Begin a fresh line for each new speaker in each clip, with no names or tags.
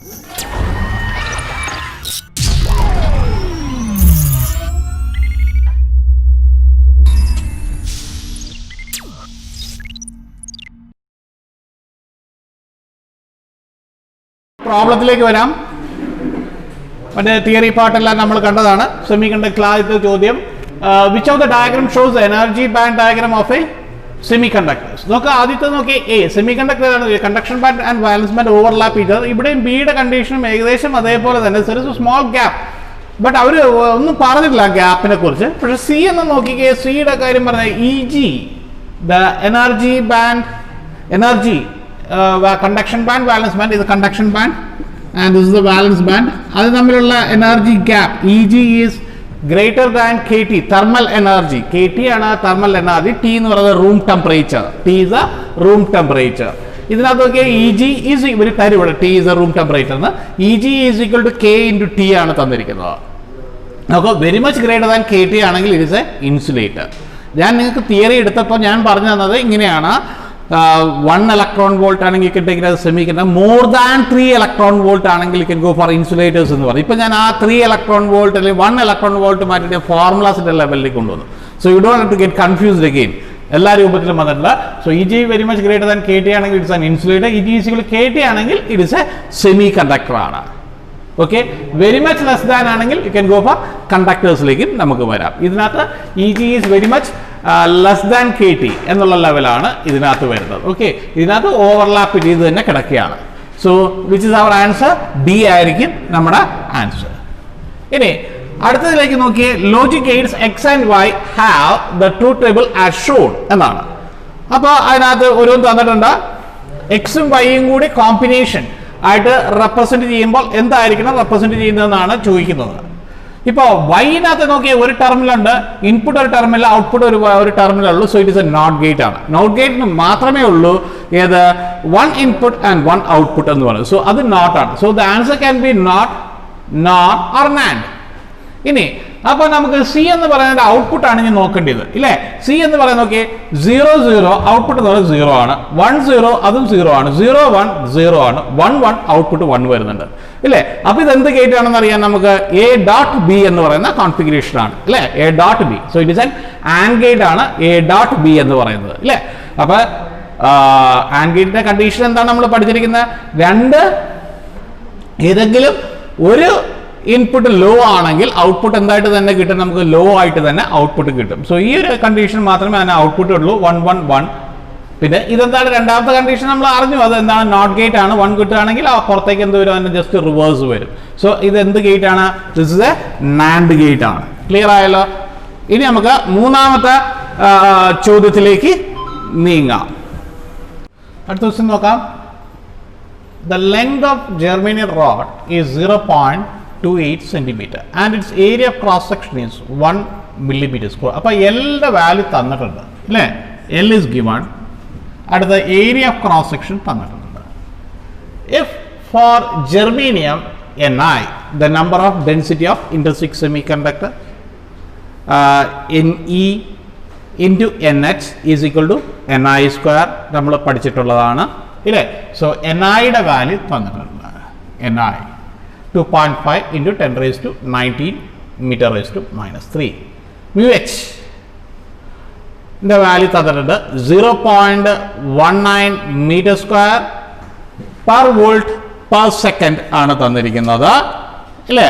പ്രോബ്ലത്തിലേക്ക് വരാം. മറ്റേ തിയറി പാർട്ടെല്ലാം നമ്മൾ കണ്ടതാണ്. സെമി കണ്ടക്ടർ ആദ്യത്തെ ചോദ്യം, which of the diagram shows energy band diagram of A semi conductors. നോക്കുക, ആദ്യത്തെ നോക്കി എ സെമി കണ്ടക്ടർ ആണ്. Conduction band and വാലൻസ് band overlap ചെയ്തത്. ഇവിടെയും ബിയുടെ കണ്ടീഷനും ഏകദേശം അതേപോലെ തന്നെ. സ്മോൾ ഗ്യാപ്പ്, ബട്ട് അവർ ഒന്നും പറഞ്ഞിട്ടില്ല ഗ്യാപ്പിനെ കുറിച്ച്. പക്ഷെ സി എന്ന് നോക്കിക്കേ, സിയുടെ കാര്യം പറഞ്ഞ E G the energy band, energy conduction band, valence band is a conduction band and this is the valence band. അത് തമ്മിലുള്ള energy gap Eg is greater than kT, thermal energy. kT ആണ് thermal energy, T എന്ന് പറയുന്നത് room temperature. T is a room temperature. ഇതിനകത്ത് നോക്കിയാൽ Eg is ഇവർ തരും ഇവിടെ T is a room temperature എന്ന്. Eg is equal to K into T ആണ് തന്നിരിക്കുന്നത്. നമുക്ക് very much greater than kT ആണെങ്കിൽ ഇറ്റ് ഇസ് എ ഇൻസുലേറ്റർ. ഞാൻ നിങ്ങൾക്ക് തിയറി എടുത്തപ്പോൾ ഞാൻ പറഞ്ഞു തന്നത് ഇങ്ങനെയാണ്. 1 electron volt ആണെങ്കിൽ you can take it as a semiconductor. More than 3 electron volt ആണെങ്കിൽ you can go for insulators എന്ന് പറയും. ഇപ്പം ഞാൻ ആ 3 electron volt അല്ലെങ്കിൽ 1 electron volt മാറ്റിയിട്ട് ഫോർമുലാസിന്റെ ലെവലിലേക്ക് കൊണ്ടുവന്നു. So you don't have to get confused again. എല്ലാ രൂപത്തിലും വന്നിട്ടില്ല. So Eg very much greater than kT ആണെങ്കിൽ it's an insulator. Eg is equal to kT ആണെങ്കിൽ it is a semiconductor ആണ്. Okay, very much less than ആണെങ്കിൽ you can go for കണ്ടക്ടേഴ്സിലേക്കും നമുക്ക് വരാം. ഇതിനകത്ത് Eg is very much less than kT എന്നുള്ള ലെവലാണ് ഇതിനകത്ത് വരുന്നത്. ഓക്കെ, ഇതിനകത്ത് ഓവർലാപ്പ് ചെയ്ത് തന്നെ കിടക്കുകയാണ്. So which is our answer? D ആയിരിക്കും നമ്മുടെ ആൻസർ. ഇനി അടുത്തതിലേക്ക് നോക്കിയേ, logic gates X and Y have the truth table as shown എന്നാണ്. അപ്പോൾ അതിനകത്ത് ഓരോന്ന് തന്നിട്ടുണ്ട്. എക്സും വൈയും കൂടി കോമ്പിനേഷൻ ആയിട്ട് റെപ്രസെന്റ് ചെയ്യുമ്പോൾ എന്തായിരിക്കണം റെപ്രസെന്റ് ചെയ്യുന്നതെന്നാണ് ചോദിക്കുന്നത്. ഇപ്പോൾ വൈനകത്ത് നോക്കിയാൽ ഒരു ടെർമിനുണ്ട്, ഇൻപുട്ട് ഒരു ടെർമിനൽ, ഔട്ട്പുട്ട് ഒരു ടെർമിനുള്ളൂ. So it is a not gate ആണ്. നോട്ട് ഗേറ്റിന് മാത്രമേ ഉള്ളൂ ഏത് 1 ഇൻപുട്ട് ആൻഡ് 1 ഔട്ട്പുട്ട് എന്ന് പറയുന്നത്. സോ അത് നോട്ട് ആണ്. So the answer can be not, not or NAND. ഇനി അപ്പോൾ നമുക്ക് സി എന്ന് പറയുന്നത് ഔട്ട്പുട്ട് ആണ് ഇനി നോക്കേണ്ടത് ഇല്ലേ. സി എന്ന് പറയുന്നത് നോക്കിയേ, 0 0 ഔട്ട്പുട്ട് എന്ന് പറയുന്നത് 0 ആണ്, 1 0 അതും 0 ആണ്, 0 1 0 ആണ്, 1 1 ഔട്ട്പുട്ട് 1 വരുന്നുണ്ട് ഇല്ലേ. അപ്പൊ ഇത് എന്ത് ഗേറ്റ് ആണെന്ന് അറിയാൻ നമുക്ക് എ ഡോട്ട് ബി എന്ന് പറയുന്ന കോൺഫിഗറേഷൻ ആണ് ഇല്ലേ, A dot B. So it is an and gate ആണ് എ ഡോട്ട് ബി എന്ന് പറയുന്നത് ഇല്ലേ. അപ്പൊ ആൻഡ് ഗേറ്റിന്റെ കണ്ടീഷൻ എന്താണ് നമ്മൾ പഠിച്ചിരിക്കുന്നത്? രണ്ട് ഏതെങ്കിലും ഒരു ഇൻപുട്ട് ലോ ആണെങ്കിൽ ഔട്ട്പുട്ട് എന്തായിട്ട് തന്നെ കിട്ടും, നമുക്ക് ലോ ആയിട്ട് തന്നെ ഔട്ട്പുട്ട് കിട്ടും. സോ ഈ ഒരു കണ്ടീഷൻ മാത്രമേ അതിന് ഔട്ട്പുട്ട് ഉള്ളൂ, 1 1 1. പിന്നെ ഇതെന്താണ് രണ്ടാമത്തെ കണ്ടീഷൻ നമ്മൾ അറിഞ്ഞു, അത് എന്താണ് നോട്ട് ഗേറ്റ് ആണ്. 1 കിട്ടുകയാണെങ്കിൽ ആ പുറത്തേക്ക് എന്ത് വരും, അതിന് ജസ്റ്റ് റിവേഴ്സ് വരും. സോ ഇത് എന്ത് ഗേറ്റ് ആണ്? This is A NAND gate ആണ്. ക്ലിയർ ആയല്ലോ. ഇനി നമുക്ക് മൂന്നാമത്തെ ചോദ്യത്തിലേക്ക് നീങ്ങാം. അടുത്ത ക്വസ്റ്റ്യൻ നോക്കാം. The length of germanium rod is 0.28 centimeter and its area of cross section is 1 millimeter square. അപ്പോൾ എല്ലിന്റെ വാല്യൂ തന്നിട്ടുണ്ട് അല്ലേ, എൽ is given. അടുത്ത ഏരിയ ഓഫ് ക്രോസ് സെക്ഷൻ തന്നിട്ടുണ്ട്. If for germanium Ni, the number of density of intrinsic semiconductor Ne into Nh is equal to Ni square നമ്മൾ പഠിച്ചിട്ടുള്ളതാണ് ഇല്ലേ. So Niയുടെ value തന്നിട്ടുണ്ട്. Ni 2.5 into 10 raised to 19 meter raised to -3. mu h ന്റെ value തന്നിട്ടുണ്ട് 0.19 meter square per volt per second ആണ് തന്നിരിക്കുന്നത് അല്ലേ.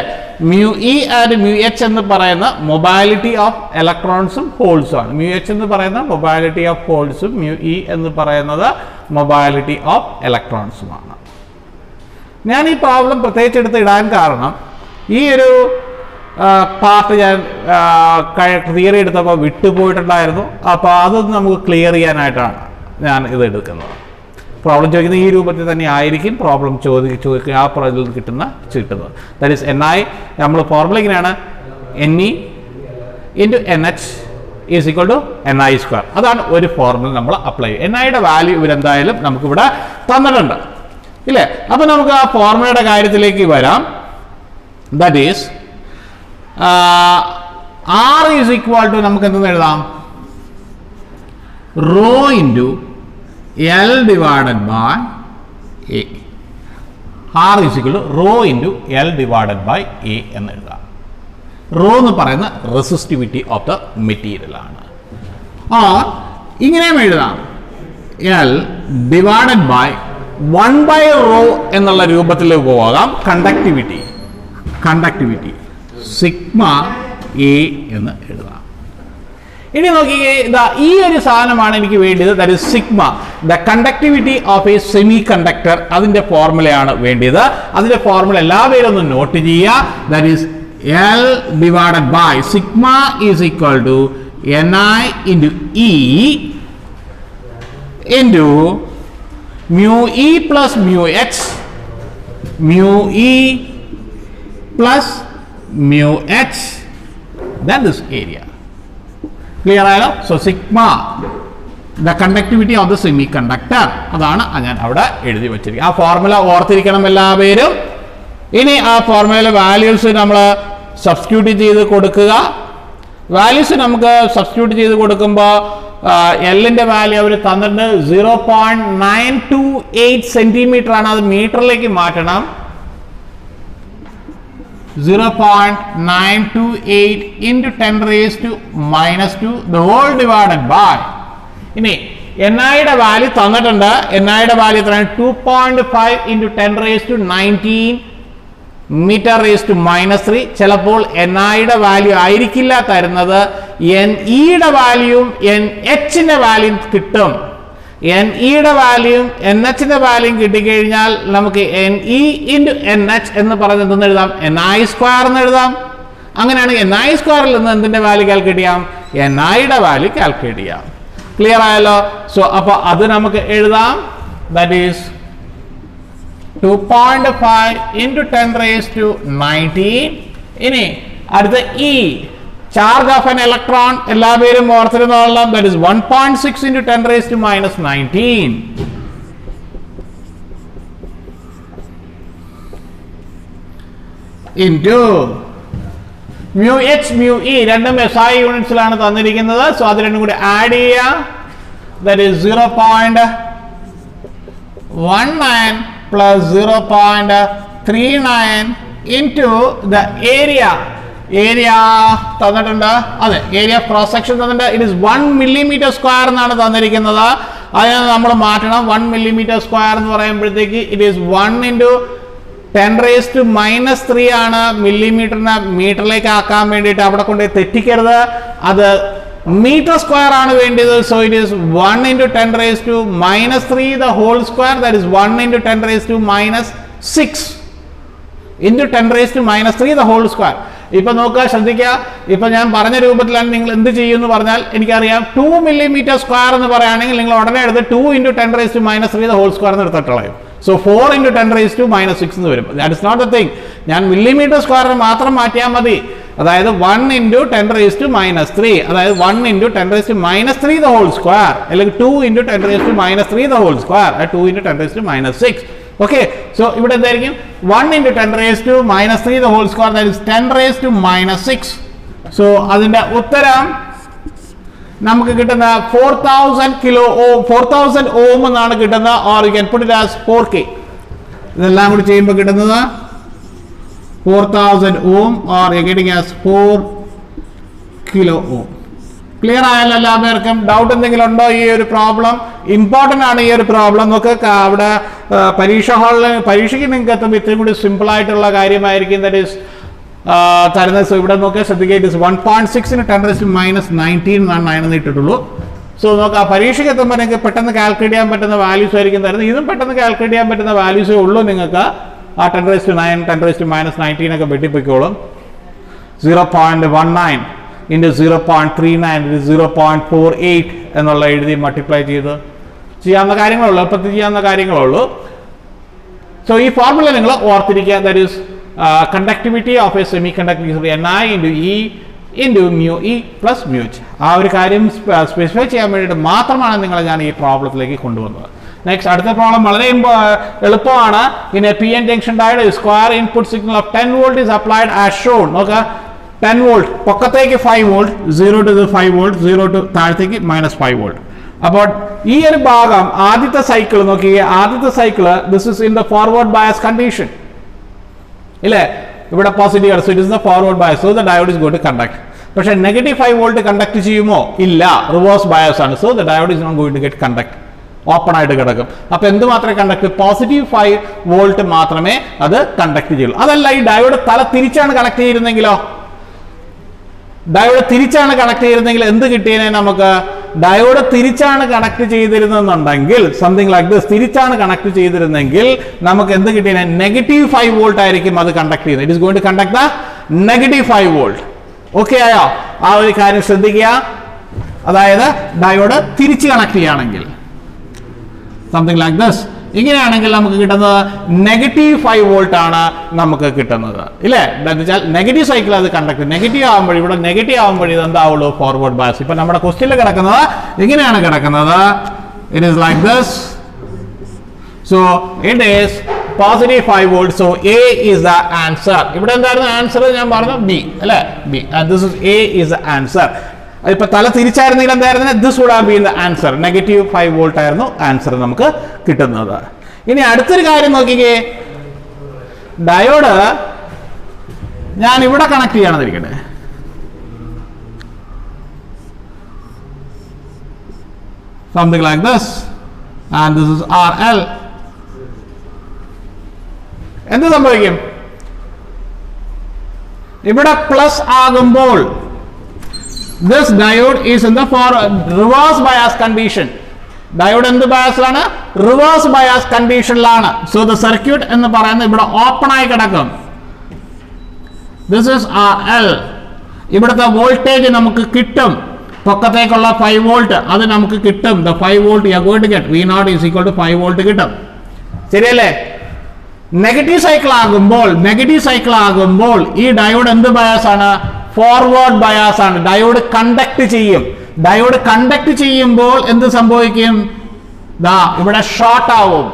mu e and mu h എന്ന് പറയുന്ന മൊബൈലിറ്റി ഓഫ് ഇലക്ട്രോൺസും ഹോൾസും ആണ്. mu h എന്ന് പറയുന്ന മൊബൈലിറ്റി ഓഫ് ഹോൾസും mu e എന്ന് പറയുന്നത് മൊബൈലിറ്റി ഓഫ് ഇലക്ട്രോൺസുമാണ്. ഞാൻ ഈ പ്രോബ്ലം പ്രത്യേകിച്ച് എടുത്ത് ഇടാൻ കാരണം ഈ ഒരു പാർട്ട് ഞാൻ തിയറി എടുത്തപ്പോൾ വിട്ടുപോയിട്ടുണ്ടായിരുന്നു. അപ്പോൾ അതൊന്ന് നമുക്ക് ക്ലിയർ ചെയ്യാനായിട്ടാണ് ഞാൻ ഇത് എടുക്കുന്നത്. പ്രോബ്ലം ചോദിക്കുന്നത് ഈ രൂപത്തിൽ തന്നെ ആയിരിക്കും പ്രോബ്ലം ചോദിക്കുക ആ ഇതിൽ കിട്ടുന്നത്. ദാറ്റ് ഈസ് Ni, നമ്മൾ ഫോർമുല ഇങ്ങനെയാണ്, Ne into NH is equal to Ni square. അതാണ് ഒരു ഫോർമുല നമ്മൾ അപ്ലൈ ചെയ്യും. Niയുടെ വാല്യൂ ഇവരെന്തായാലും നമുക്കിവിടെ തന്നിട്ടുണ്ട് ഇല്ലേ. അപ്പോൾ നമുക്ക് ആ ഫോർമുലയുടെ കാര്യത്തിലേക്ക് വരാം. That is R is equal to നമുക്ക് എന്തെന്ന് എഴുതാം, rho into L divided by A. R is equal to rho into L divided by A എന്ന് എഴുതാം. റോ എന്ന് പറയുന്ന റെസിസ്റ്റിവിറ്റി ഓഫ് ദ മെറ്റീരിയൽ ആണ്. ഇങ്ങനെയും എഴുതാം, L ഡിവൈഡഡ് ബൈ 1/ρ എന്നുള്ള രൂപത്തിലേക്ക് പോകാം. കണ്ടക്ടിവിറ്റി സിഗ്മ എ എന്ന് എഴുതാം. ഇനി നോക്കിയേ, ഈ ഒരു സാധനമാണ് എനിക്ക് വേണ്ടത്. That is sigma, the conductivity of A semi conductor. അതിന്റെ ഫോർമുലയാണ് വേണ്ടത്. അതിന്റെ ഫോർമുല എല്ലാവരും ഒന്ന് നോട്ട് ചെയ്യുക. That is L divided by sigma is equal to Ni into E into mu E plus mu H, mu E plus mu H, then this area. Clear ആയല്ലോ? So sigma, the conductivity of the semiconductor, അതാണ് ഞാൻ അവിടെ എഴുതി വെച്ചിരിക്കുന്നത്. ആ formula ഓർത്തിരിക്കണം എല്ലാവരും. ഇനി ആ ഫോർമുലയിലെ വാല്യൂസ് നമ്മൾ സബ്സ്റ്റിറ്റ്യൂട്ട് ചെയ്ത് കൊടുക്കുക. വാല്യൂസ് നമുക്ക് സബ്സ്റ്റിറ്റ്യൂട്ട് ചെയ്ത് കൊടുക്കുമ്പോൾ എല്ലിൻ്റെ വാല്യൂ അവർ തന്നിട്ടുണ്ട് 0.928 സെന്റിമീറ്റർ ആണ്. അത് മീറ്ററിലേക്ക് മാറ്റണം. 0.928 into 10 raised to minus 2 the whole divided by. ഇനി NI-യുടെ വാല്യൂ തന്നിട്ടുണ്ട്. NI-യുടെ വാല്യൂ എത്രയാണ്? 2.5 into 10 raised to 19 metre raise to -3. ചിലപ്പോൾ NI-യുടെ വാല്യൂ ആയിരിക്കില്ല തരുന്നത്. NE-യുടെ വാല്യൂയും NH-ന്റെ വാല്യൂയും കിട്ടും. NE-യുടെ വാല്യൂയും NH-ന്റെ വാല്യൂയും കിട്ടിക്കഴിഞ്ഞാൽ നമുക്ക് NE into NH എന്ന് പറയുന്നത് എന്തെന്ന് എഴുതാം? NI² എന്ന് എഴുതാം. അങ്ങനെയാണെങ്കിൽ NI² നിന്ന് എന്തിന്റെ വാല്യൂ കാൽക്കുലേറ്റ് ചെയ്യാം? NI-യുടെ വാല്യൂ കാൽക്കുലേറ്റ് ചെയ്യാം. ക്ലിയർ ആയല്ലോ? സോ അപ്പോൾ അത് നമുക്ക് എഴുതാം. That is 2.5 into 10 raised to 19. ഇനി അടുത്ത E, charge of an electron, എല്ലാവരും ഓർത്തിരുന്നോളാം. that is 1.6 into 10 raised to -19 into mu H mu E, രണ്ടും SI യൂണിറ്റ്സിലാണ് തന്നിരിക്കുന്നത്. സോ അത് രണ്ടും കൂടി ആഡ് ചെയ്യാം. that is 0.19 plus 0.39 into the area തന്നിട്ടുണ്ട്. അതെ, ഏരിയ ക്രോസ് സെക്ഷൻ തന്നിട്ടുണ്ട്. ഇറ്റ് ഇസ് 1 millimeter square എന്നാണ് തന്നിരിക്കുന്നത്. അതിനെ നമ്മൾ മാറ്റണം. 1 millimeter square എന്ന് പറയുമ്പോഴത്തേക്ക് it is 1 into 10 raised to -3 ആണ്. മില്ലിമീറ്ററിനെ മീറ്ററിലേക്ക് ആക്കാൻ വേണ്ടിയിട്ട് അവിടെ കൊണ്ട് തെറ്റിക്കരുത്. അത് മീറ്റർ സ്ക്വയർ ആണ് വേണ്ടത്. So it is 1 into 10 raised to -3 the whole square, that is 1 into 10 raised to -6 into 10 raised to -3 the whole square. ഇപ്പൊ നോക്കുക, ശ്രദ്ധിക്കുക. ഇപ്പൊ ഞാൻ പറഞ്ഞ രൂപത്തിലാണ് നിങ്ങൾ എന്ത് ചെയ്യുമെന്ന് പറഞ്ഞാൽ എനിക്കറിയാം. 2 millimeter square എന്ന് പറയുകയാണെങ്കിൽ നിങ്ങൾ ഉടനെ എടുത്ത് 2 into 10 raised to -3 the whole square എന്ന് എടുത്തിട്ടുള്ളൂ. സോ 4 into 10 raised to -6 എന്ന് വരും. That is not the thing. ഞാൻ മില്ലിമീറ്റർ സ്ക്വയറിന് മാത്രം മാറ്റിയാൽ മതി. അതായത് 1 into 10 raised to -3, അതായത് 1 into 10 raised to -3 the whole square, അല്ലെങ്കിൽ 2 into 10 raised to -3 the whole square, 2 into 10 raised to -6. Okay, so ഇവിടെ എന്തായിരിക്കും? 1 into 10 raised to -3 the whole square, that is 10 raised to -6. So അതിന്റെ ഉത്തരം നമുക്ക് കിട്ടുന്ന 4000 kilo ohm, 4000 ഓം എന്നാണ് കിട്ടുന്നത്. Or you can put it as 4K. ഇതെല്ലാം കൂടി ചെയ്യുമ്പോൾ കിട്ടുന്നത് 4000 ohm or you're getting as 4 kilo ohm. Clear ആയല്ലോ എല്ലാവർക്കും? ഡൗട്ട് എന്തെങ്കിലും ഉണ്ടോ? ഈ ഒരു പ്രോബ്ലം ഇമ്പോർട്ടൻ്റ് ആണ്. ഈ ഒരു പ്രോബ്ലം നമുക്ക് അവിടെ പരീക്ഷയ്ക്ക് നിങ്ങൾക്ക് എത്തുമ്പോൾ ഇത്രയും കൂടി സിമ്പിൾ ആയിട്ടുള്ള കാര്യമായിരിക്കും. ദാറ്റ് ഈസ് തരുന്നത്. സോ ഇവിടെ നോക്കുക, ശ്രദ്ധിക്കുക. It is 1.6 into 10 raised to -19 എന്നാണ് 9 ഇട്ടിട്ടുള്ളൂ. സോ നോക്കുക, പരീക്ഷയ്ക്ക് എത്തുമ്പോൾ നിങ്ങൾക്ക് പെട്ടെന്ന് കാൽക്കുലേറ്റ് ചെയ്യാൻ പറ്റുന്ന വാല്യൂസ് ആയിരിക്കും തരുന്നത്. ഇതും പെട്ടെന്ന് കാൽക്കുലേറ്റ് ചെയ്യാൻ പറ്റുന്ന വാല്യൂസേ ഉള്ളൂ നിങ്ങൾക്ക്. ആ 10 raised to 9, 10 raised to -19 ഒക്കെ വെട്ടിപ്പൊയ്ക്കോളും. 0.19 into 0.39 into 0.48 എന്നുള്ള എഴുതി മൾട്ടിപ്ലൈ ചെയ്ത് ചെയ്യാവുന്ന കാര്യങ്ങളുള്ളൂ. എളുപ്പത്തിൽ ചെയ്യാവുന്ന കാര്യങ്ങളുള്ളൂ. സോ ഈ ഫോർമുല നിങ്ങൾ ഓർത്തിരിക്കുക. That is conductivity of A semi conductor Ni into E into mu E plus mu H. ആ ഒരു കാര്യം സ്പെസിഫൈ ചെയ്യാൻ വേണ്ടിയിട്ട് മാത്രമാണ് നിങ്ങളെ ഞാൻ ഈ പ്രോബ്ലത്തിലേക്ക് കൊണ്ടുവന്നത്. നെക്സ്റ്റ് അടുത്ത പ്രോബ്ലം വളരെ എളുപ്പമാണ്. In A PN junction diode square input signal of 10 volt is applied as shown. നോക്കുക, 10 volt പൊക്കത്തേക്ക് 5 volt, 0 to 5 volt, 0 to താഴത്തേക്ക് -5 volt. അപ്പോൾ ഈ ഒരു ഭാഗം ആദ്യത്തെ സൈക്കിൾ നോക്കിയേ, ആദ്യത്തെ cycle this is in the forward bias condition ഇല്ലേ, ഇവിടെ positive, so it is the forward bias, so the diode is going to conduct. പക്ഷേ നെഗറ്റീവ് 5 വോൾട്ട് കണ്ടക്ട് ചെയ്യുമോ? ഇല്ല, റിവേഴ്സ് ബയസ് ആണ്, so the diode is not going to get conduct, open ആയിട്ട് കിടക്കും. അപ്പൊ എന്ത് മാത്രമേ കണ്ടക്ട്? പോസിറ്റീവ് 5 വോൾട്ട് മാത്രമേ അത് കണ്ടക്ട് ചെയ്യുള്ളൂ. അതല്ല, ഈ ഡയോഡ് തല തിരിച്ചാണ് കണക്ട് ചെയ്യുന്നെങ്കിലോ, ഡയോഡ് തിരിച്ചാണ് കണക്ട് ചെയ്തിരുന്നെങ്കിൽ എന്ത് കിട്ടിയേനെ നമുക്ക്? ഡയോഡ് തിരിച്ചാണ് കണക്ട് ചെയ്തിരുന്നെന്നുണ്ടെങ്കിൽ സംതിങ് ലൈക്ക് ദിസ്, തിരിച്ചാണ് കണക്ട് ചെയ്തിരുന്നെങ്കിൽ നമുക്ക് എന്ത് കിട്ടിയേനെ? നെഗറ്റീവ് 5 വോൾട്ട് ആയിരിക്കും അത് കണ്ടക്ട് ചെയ്യുന്നത്. It is going to conduct the negative 5 volt. Okay ആയോ? ആ ഒരു കാര്യം ശ്രദ്ധിക്കുക. അതായത് ഡയോഡ് തിരിച്ച് കണക്ട് ചെയ്യുകയാണെങ്കിൽ സംതിങ് ലൈക്ക് ദിസ്, ഇങ്ങനെയാണെങ്കിൽ നമുക്ക് കിട്ടുന്നത് നെഗറ്റീവ് 5 വോൾട്ട് ആണ് നമുക്ക് കിട്ടുന്നത് ഇല്ലേ. എന്താണെന്ന് വെച്ചാൽ നെഗറ്റീവ് സൈക്കിൾ അത് കണ്ടക്ട്, നെഗറ്റീവ് ആകുമ്പോൾ ഇവിടെ നെഗറ്റീവ് ആകുമ്പോൾ ഇത് എന്താവുള്ളൂ? Forward bias. ഇപ്പൊ നമ്മുടെ ക്വസ്റ്റ്യനിൽ കിടക്കുന്നത് ഇങ്ങനെയാണ് കിടക്കുന്നത്. It is like this. So it is positive 5 volt. So A is the answer. ഇവിടെ എന്തായിരുന്നു ആൻസർ? ഞാൻ പറഞ്ഞു ബി അല്ലേ, B. This is A is the answer. ഇപ്പൊ തല തിരിച്ചായിരുന്നെങ്കിൽ എന്തായിരുന്നു? This would have been the answer. Negative 5 volt ആയിരുന്നു ആൻസർ നമുക്ക് കിട്ടുന്നത്. ഇനി അടുത്തൊരു കാര്യം നോക്കിക്കേ, ഡയോഡ് ഞാൻ ഇവിടെ കണക്ട് ചെയ്യണമെന്നിരിക്കട്ടെ. Something like this, and this is RL. എന്ത് സംഭവിക്കും? ഇവിടെ പ്ലസ് ആകുമ്പോൾ this diode is in the reverse bias condition. Diode എന്ത് ബയാസിലാണ്? റിവേഴ്സ് ബയാസ് കണ്ടീഷനിലാണ്. സോ ദ സർക്യൂട്ട് എന്ന് പറയുന്നത് ഇവിടെ ഓപ്പൺ ആയി കിടക്കും. This is RL. ഇവിടുത്തെ വോൾട്ടേജ് നമുക്ക് കിട്ടും, പൊക്കത്തേക്കുള്ള 5 വോൾട്ട് അത് നമുക്ക് കിട്ടും. The 5 volt you are going to get V0 is equal to 5 volt കിട്ടും. ശരിയല്ലേ? നെഗറ്റീവ് സൈക്കിൾ ആകുമ്പോൾ ഈ ഡയോഡ് എന്ത് ബയാസ് ആണ്? ഫോർവേഡ് ബയാസ് ആണ്. ഡയോഡ് കണ്ടക്ട് ചെയ്യും. ഡയോഡ് കണ്ടക്ട് ചെയ്യുമ്പോൾ എന്ത് സംഭവിക്കും? ദാ ഇവിടെ ഷോർട്ട് ആവും.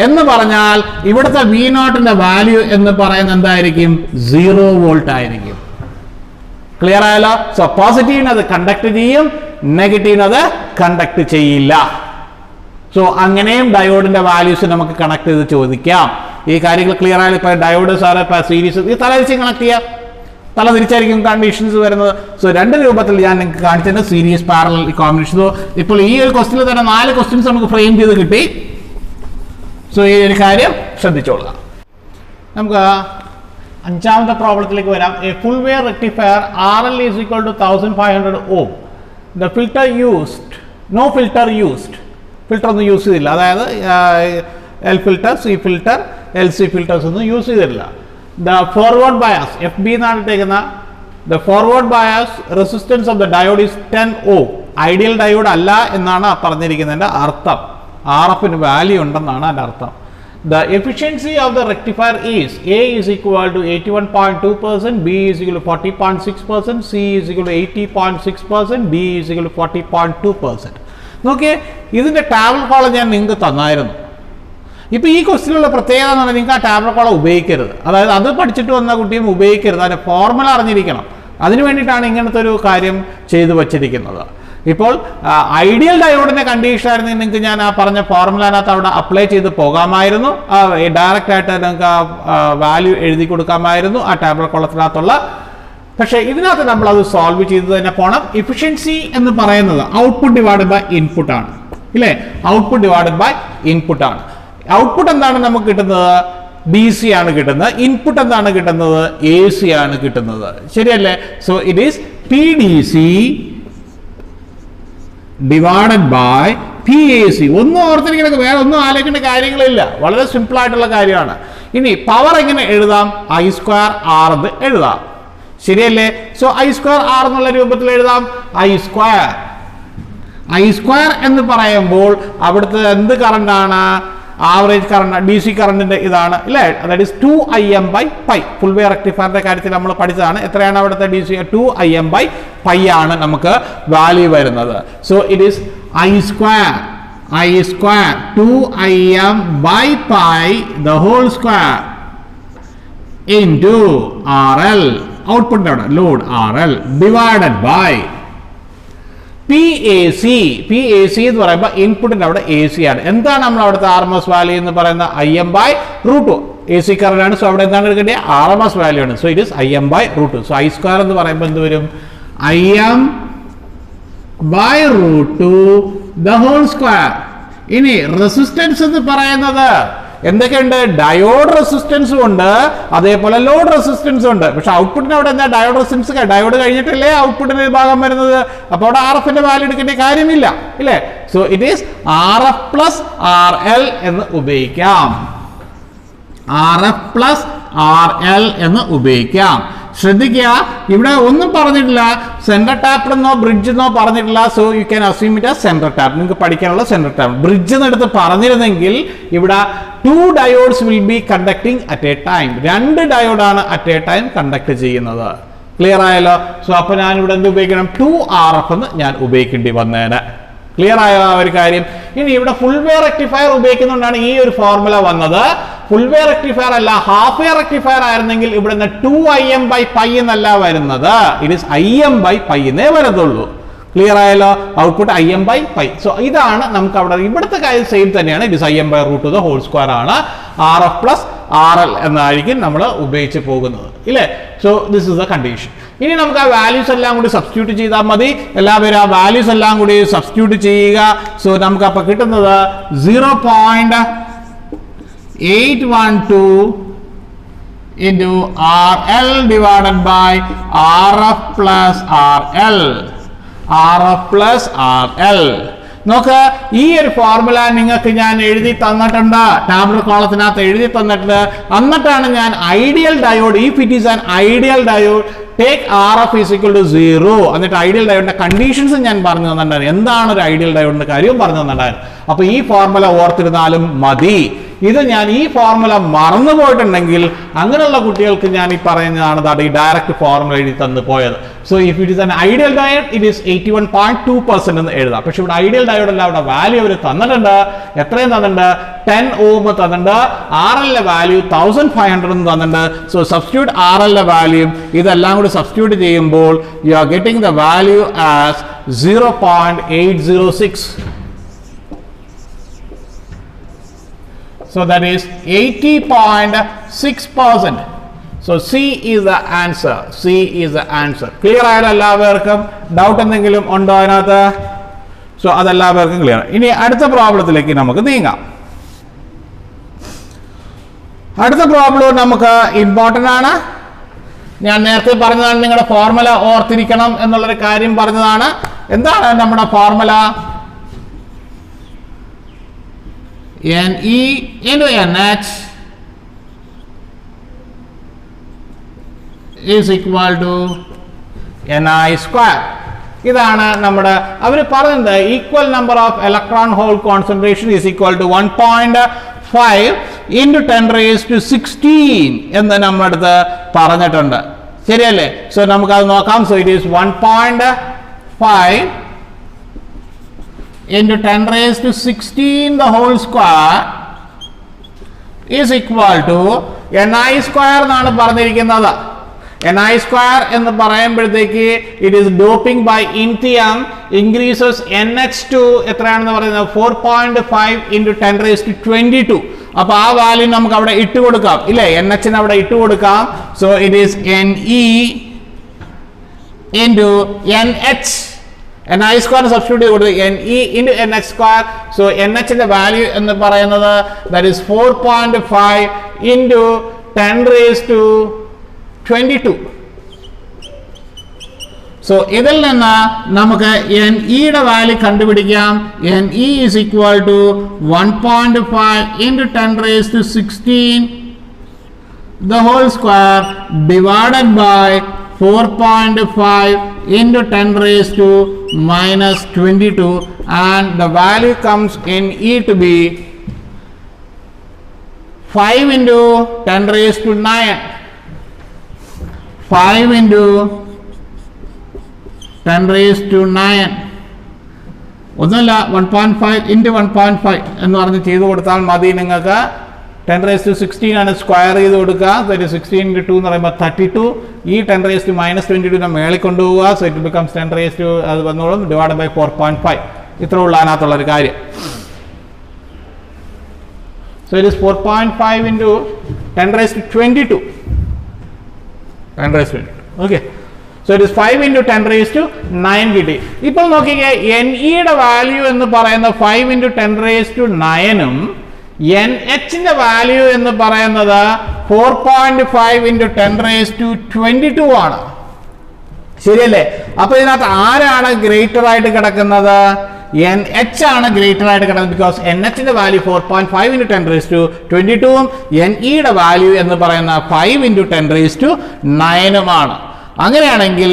എന്ന് പറഞ്ഞാൽ ഇവിടുത്തെ V0ന്റെ വാല്യൂ എന്ന് പറയുന്നത് എന്തായിരിക്കും? 0 വോൾട്ട് ആയിരിക്കും. ക്ലിയർ ആയല്ലോ? സോ പോസിറ്റീവിന് അത് കണ്ടക്ട് ചെയ്യും, നെഗറ്റീവിന് അത് കണ്ടക്ട് ചെയ്യില്ല. സോ അങ്ങനെയും ഡയോഡിന്റെ വാല്യൂസ് നമുക്ക് കണക്ട് ചെയ്ത് ചോദിക്കാം. ഈ കാര്യങ്ങൾ ക്ലിയർ ആയാലും ഇപ്പൊ ഡയോഡ് സാറ് ഇപ്പൊ സീരീസ് ഈ തലതിരിച്ച് കണക്ട് ചെയ്യാം, തല തിരിച്ചായിരിക്കും കണ്ടീഷൻസ് വരുന്നത്. സോ രണ്ട് രൂപത്തിൽ ഞാൻ നിങ്ങൾക്ക് കാണിച്ചിട്ടുണ്ട്, സീരീസ് പാരലൽ കോമ്പിനേഷൻ. ഇപ്പോൾ ഈ ഒരു ക്വസ്റ്റിൽ തന്നെ 4 ക്വസ്റ്റ്യൻസ് നമുക്ക് ഫ്രെയിം ചെയ്ത് കിട്ടി. സോ ഈ ഒരു കാര്യം ശ്രദ്ധിച്ചോളുക. നമുക്ക് അഞ്ചാമത്തെ പ്രോബ്ലത്തിലേക്ക് വരാം. A full wave rectifier RL is equal to 1500 ohm. The filter used, no filter used, filter ഒന്നും യൂസ് ചെയ്തില്ല. അതായത് L filter, C filter, LC filters ഒന്നും യൂസ് ചെയ്തിട്ടില്ല. The forward bias FB എന്നാണ് ഇട്ടേക്കുന്ന. The forward bias resistance of the diode is 10 ohm. Ideal diode അല്ല എന്നാണ് പറഞ്ഞിരിക്കുന്നതിന്റെ അർത്ഥം. RFന് വാല്യൂ ഉണ്ടെന്നാണ് അതിന്റെ അർത്ഥം. The efficiency of the rectifier is A is equal to 81.2%, B is equal to 40.6%, C is equal to 80.6%, D is equal to 40.2%. നോക്കിയേ, ഇതിന്റെ table column ഞാൻ നിങ്ങൾക്ക് തന്നായിരുന്നു. ഇപ്പോൾ ഈ ക്വസ്റ്റിനുള്ള പ്രത്യേകത എന്ന് പറഞ്ഞാൽ നിങ്ങൾക്ക് ആ ടാബിൾ കോളം ഉപയോഗിക്കരുത്. അതായത് അത് പഠിച്ചിട്ട് വന്ന കുട്ടിയും ഉപയോഗിക്കരുത്. അതിൻ്റെ ഫോർമുല അറിഞ്ഞിരിക്കണം. അതിനു വേണ്ടിയിട്ടാണ് ഇങ്ങനത്തെ ഒരു കാര്യം ചെയ്തു വച്ചിരിക്കുന്നത്. ഇപ്പോൾ ഐഡിയൽ ഡയോഡിൻ്റെ കണ്ടീഷൻ ആയിരുന്നെങ്കിൽ നിങ്ങൾക്ക് ഞാൻ ആ പറഞ്ഞ ഫോർമുലനകത്ത് അവിടെ അപ്ലൈ ചെയ്ത് പോകാമായിരുന്നു. ഡയറക്റ്റ് ആയിട്ട് നിങ്ങൾക്ക് ആ വാല്യൂ എഴുതി കൊടുക്കാമായിരുന്നു ആ ടാബിൾ കോളത്തിനകത്തുള്ള. പക്ഷേ ഇതിനകത്ത് നമ്മൾ അത് സോൾവ് ചെയ്ത് തന്നെ പോകണം. ഇഫിഷ്യൻസി എന്ന് പറയുന്നത് ഔട്ട്പുട്ട് ഡിവൈഡഡ് ബൈ ഇൻപുട്ട് ആണ്, ഇല്ലേ? ഔട്ട്പുട്ട് ഡിവൈഡഡ് ബൈ ഇൻപുട്ട് ആണ്. ഔട്ട്പുട്ട് എന്താണ് നമുക്ക് കിട്ടുന്നത്? DC ആണ് കിട്ടുന്നത്. ഇൻപുട്ട് എന്താണ് കിട്ടുന്നത്? AC ആണ് കിട്ടുന്നത്. ശരിയല്ലേ? So it is PDC divided by PAC. ഒന്നും ഓർത്തിരിക്കണ, വേറെ ഒന്നും ആലോചിക്കേണ്ട കാര്യങ്ങളില്ല. വളരെ സിമ്പിൾ ആയിട്ടുള്ള കാര്യമാണ്. ഇനി പവർ എങ്ങനെ എഴുതാം? I²R എന്ന് എഴുതാം. ശരിയല്ലേ? സോ I²R എന്നുള്ള രൂപത്തിൽ എഴുതാം. I² എന്ന് പറയുമ്പോൾ അവിടുത്തെ എന്ത് കറണ്ട് ആണ്? ആവറേജ് കറണ്ട്, DC കറണ്ടിന്റെ ഇതാണ്, അല്ലേ? അതായത് 2Im/π. ഫുൾ വേ റെക്ടിഫയറിന്റെ കാര്യത്തിൽ നമ്മൾ പഠിച്ചതാണ്. എത്രയാണ് അവിടുത്തെ DC? 2Im/π ആണ് നമുക്ക് വാല്യൂ വരുന്നത്. So it is I² 2Im/π the whole square into RL, ഔട്ട്പുട്ടിന്റെ അവിടെ load RL divided by PAC എന്ന് പറയുമ്പോൾ ഇൻപുട്ടിന്റെ അവിടെ AC ആണ്. എന്താണ് നമ്മൾ അവിടുത്തെ RMS വാല്യൂ എന്ന് പറയുന്നത്? Im/√2. AC കറന്റ് ആണ്. സോ അവിടെ എന്താണ് എടുക്കേണ്ടത്? RMS വാല്യൂ ആണ്. So it is Im/√2. So I² എന്ന് പറയുമ്പോൾ എന്ത് വരും? Im/√2 the whole square. ഇനി റെസിസ്റ്റൻസ് എന്ന് പറയുന്നത് എന്തൊക്കെയുണ്ട്? ഡയോഡ് റെസിസ്റ്റൻസും ഉണ്ട്, അതേപോലെ ലോഡ് റെസിസ്റ്റൻസും ഉണ്ട്. പക്ഷെ ഔട്ട്പുട്ടിന് അവിടെ എന്താ? Diode resistance. ഡയോഡ് കഴിഞ്ഞിട്ടല്ലേ ഔട്ട്പുട്ടിന് ഭാഗം വരുന്നത്. അപ്പോൾ അവിടെ RFന്റെ വാല്യൂ എടുക്കേണ്ട കാര്യമില്ല, ഇല്ലേ? So it is RF + RL എന്ന് ഉപയോഗിക്കാം. RF + RL എന്ന് ഉപയോഗിക്കാം. ശ്രദ്ധിക്കുക, ഇവിടെ ഒന്നും പറഞ്ഞിട്ടില്ല, സെൻട്രൽ ടാപ്പ് എന്നോ ബ്രിഡ്ജ് എന്നോ പറഞ്ഞിട്ടില്ല. So you can assume it as central tap. നിങ്ങൾക്ക് പഠിക്കാനുള്ള സെൻട്രൽ ടാപ്പ്. ബ്രിഡ്ജ് എന്നെടുത്ത് പറഞ്ഞിരുന്നെങ്കിൽ ഇവിടെ 2 diodes will be conducting at a time. 2 ഡയോഡാണ് അറ്റ് എ ടൈം കണ്ടക്ട് ചെയ്യുന്നത്. ക്ലിയർ ആയല്ലോ? സോ അപ്പൊ ഞാൻ ഇവിടെ എന്ത് ഉപയോഗിക്കണം? 2RF എന്ന് ഞാൻ ഉപയോഗിക്കേണ്ടി വന്നേനെ. ക്ലിയർ ആയോ ആ ഒരു കാര്യം? ഇനി ഇവിടെ ഫുൾ വേ റെക്ടിഫയർ ഉപയോഗിക്കുന്നതുകൊണ്ടാണ് ഈ ഒരു ഫോർമുല വന്നത്. ഫുൾ വേ റെക്ടിഫയർ അല്ല, ഹാഫ് വേ റെക്ടിഫയർ ആയിരുന്നെങ്കിൽ ഇവിടെ നിന്ന് 2Im/π എന്നല്ല വരുന്നത്. ഇറ്റ് ഈസ് Im/π എന്നേ വരത്തുള്ളൂ. ക്ലിയർ ആയല്ലോ? Output Im/π. സോ ഇതാണ് നമുക്ക് അവിടെ ഇവിടുത്തെ കാര്യം സെയിം തന്നെയാണ്. It is Im/√2 the whole square ആണ്. RF + RL എന്നായിരിക്കും നമ്മൾ ഉപയോഗിച്ച് പോകുന്നത്, ഇല്ലേ? So this is the condition. ഇനി നമുക്ക് ആ വാല്യൂസ് എല്ലാം കൂടി സബ്സ്റ്റിറ്റ്യൂട്ട് ചെയ്താൽ മതി. എല്ലാവരും ആ വാല്യൂസ് എല്ലാം കൂടി സബ്സ്റ്റിറ്റ്യൂട്ട് ചെയ്യുക. സോ നമുക്ക് അപ്പോൾ കിട്ടുന്നത് 0.812 into RL divided by RF plus RL. RF plus RL. നോക്ക്, ഈ ഒരു ഫോർമുല നിങ്ങൾക്ക് ഞാൻ എഴുതി തന്നിട്ടുണ്ട്, ടാബിൾ കോളത്തിനകത്ത് എഴുതി തന്നിട്ടുണ്ട്. എന്നിട്ടാണ് ഞാൻ ideal diode, if it is an ideal diode take RF is equal to 0. എന്നിട്ട് ഐഡിയൽ ഡയോഡിന്റെ കണ്ടീഷൻസ് ഞാൻ പറഞ്ഞു തന്നിട്ടുണ്ടായിരുന്നു. എന്താണ് ഒരു ഐഡിയൽ ഡയോഡിന്റെ കാര്യവും പറഞ്ഞു തന്നിട്ടുണ്ടായിരുന്നു. അപ്പൊ ഈ ഫോർമുല ഓർത്തിരുന്നാലും മതി. ഇത് ഞാൻ ഈ ഫോർമുല മറന്നു പോയിട്ടുണ്ടെങ്കിൽ അങ്ങനെയുള്ള കുട്ടികൾക്ക് ഞാൻ ഈ പറയുന്നതാണ് ഈ ഡയറക്റ്റ് ഫോർമുല എഴുതി തന്നു പോയത്. So if it is an ideal diode it is 81.2% എന്ന് എഴുതാം. പക്ഷെ ഇവിടെ ഐഡിയൽ ഡയോഡ് അല്ല, അവിടെ വാല്യൂ അവർ തന്നിട്ടുണ്ട്. എത്രയും തന്നിട്ടുണ്ട്? 10 ohm തന്നിട്ടുണ്ട്. RL വാല്യൂ 1500 എന്ന് തന്നിട്ടുണ്ട്. സോ സബ്സ്റ്റിറ്റ്യൂട്ട് RL വാല്യൂ ഇതെല്ലാം കൂടി സബ്സ്റ്റിറ്റ്യൂട്ട് ചെയ്യുമ്പോൾ you are getting the value as 0.806. So that is 80.6%. So C is the answer. C is the answer. Clear ആയാലും എല്ലാവർക്കും ഡൗട്ട് എന്തെങ്കിലും ഉണ്ടോ അതിനകത്ത്? സോ അതെല്ലാവർക്കും ക്ലിയർ. ഇനി അടുത്ത പ്രോബ്ലത്തിലേക്ക് നമുക്ക് നീങ്ങാം. അടുത്ത പ്രോബ്ലം നമുക്ക് ഇമ്പോർട്ടൻ്റ് ആണ്. ഞാൻ നേരത്തെ പറഞ്ഞതാണ്, നിങ്ങളുടെ ഫോർമുല ഓർത്തിരിക്കണം എന്നുള്ളൊരു കാര്യം പറഞ്ഞതാണ്. എന്താണ് നമ്മുടെ formula? Ne into NH is equal to Ni². ഇതാണ് നമ്മുടെ അവർ പറയുന്നത്. Equal number of electron hole concentration is equal to 1.5 into 10⁻16 എന്ന് നമ്മുടെ അടുത്ത് പറഞ്ഞിട്ടുണ്ട്. ശരിയല്ലേ? സോ നമുക്കത് നോക്കാം. So it is 1.5 into 10⁻16 the whole square is equal to Ni² എന്നാണ് പറഞ്ഞിരിക്കുന്നത്. Ni² എന്ന് പറയുമ്പോഴത്തേക്ക് it is doping by indium increases NH2 എത്രയാണെന്ന് പറയുന്നത്? 4.5 into 10⁻22. അപ്പൊ ആ വാല്യൂ നമുക്ക് അവിടെ ഇട്ട് കൊടുക്കാം, ഇല്ലേ? NH അവിടെ ഇട്ട് കൊടുക്കാം. So it is Ne into NH. Ni² substitute കൊടുത്ത് Ne into NH². സോ NHന്റെ വാല്യൂ എന്ന് പറയുന്നത് ദാറ്റ് ഈസ് 4.5 into 10⁻22. സോ ഇതിൽ നിന്ന് നമുക്ക് Ne വാല്യൂ കണ്ടുപിടിക്കാം. Ne is equal to 1.5 into 10⁻16 the whole square divided by 4.5 into 10⁻22 and the value comes in E to be 5 into 10⁻9. 5 into 10⁻9 ഒന്നുമില്ല, 1.5 into 1.5 എന്ന് പറഞ്ഞ് ചെയ്തു കൊടുത്താൽ മതി നിങ്ങൾക്ക്. 10⁻16 ആണ് സ്ക്വയർ ചെയ്ത് കൊടുക്കുക. സോ ഇറ്റ് 16 × 2 എന്ന് പറയുമ്പോൾ 32. ഈ 10⁻−22 മേളിൽ കൊണ്ടുപോവുക. സോ ഇറ്റ് ബിക്കംസ് 10 അത് വന്നോളും ഡിവൈഡ് ബൈ 4.5. ഇത്ര ഉള്ള അതിനകത്തുള്ളൊരു കാര്യം. So it is 4.5 × 10⁻22. 10⁻22. Okay. So it is 5 × 10⁹ കിട്ടി. ഇപ്പോൾ നോക്കിക്കേ, NEയുടെ വാല്യൂ എന്ന് പറയുന്ന 5 × 10⁹ NHന്റെ വാല്യൂ എന്ന് പറയുന്നത് 4.5 × 10⁻22 ആണ്. ശരിയല്ലേ? അപ്പൊ ഇതിനകത്ത് ആരാണ് ഗ്രേറ്റർ ആയിട്ട് കിടക്കുന്നത്? NH ആണ് ഗ്രേറ്റർ ആയിട്ട് കിടക്കുന്നത്. ബിക്കോസ് NHന്റെ വാല്യൂ 4.5 × 10⁻22 NEയുടെ വാല്യൂ എന്ന് പറയുന്ന 5 × 10⁻9 അങ്ങനെയാണെങ്കിൽ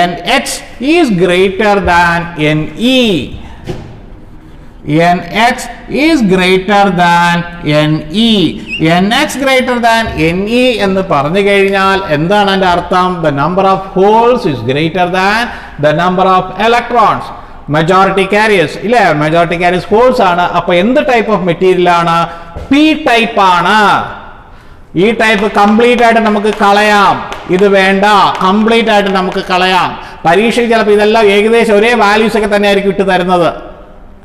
NH is greater than NE. NH is greater than NE. NH greater than NE എന്ന് പറഞ്ഞു കഴിഞ്ഞാൽ എന്താണ് അതിന്റെ അർത്ഥം? The number of holes is greater than the number of electrons. Majority carriers ഇല്ലേ? Majority carriers holes ആണ്. അപ്പൊ എന്ത് ടൈപ്പ് ഓഫ് മെറ്റീരിയൽ ആണ്? P ടൈപ്പ് ആണ്. ഈ ടൈപ്പ് കംപ്ലീറ്റ് ആയിട്ട് നമുക്ക് കളയാം. ഇത് വേണ്ട, കംപ്ലീറ്റ് ആയിട്ട് നമുക്ക് കളയാം. പരീക്ഷയ്ക്ക് ചിലപ്പോൾ ഇതെല്ലാം ഏകദേശം ഒരേ വാല്യൂസ് ഒക്കെ തന്നെ ആയിരിക്കും ഇട്ട് തരുന്നത്.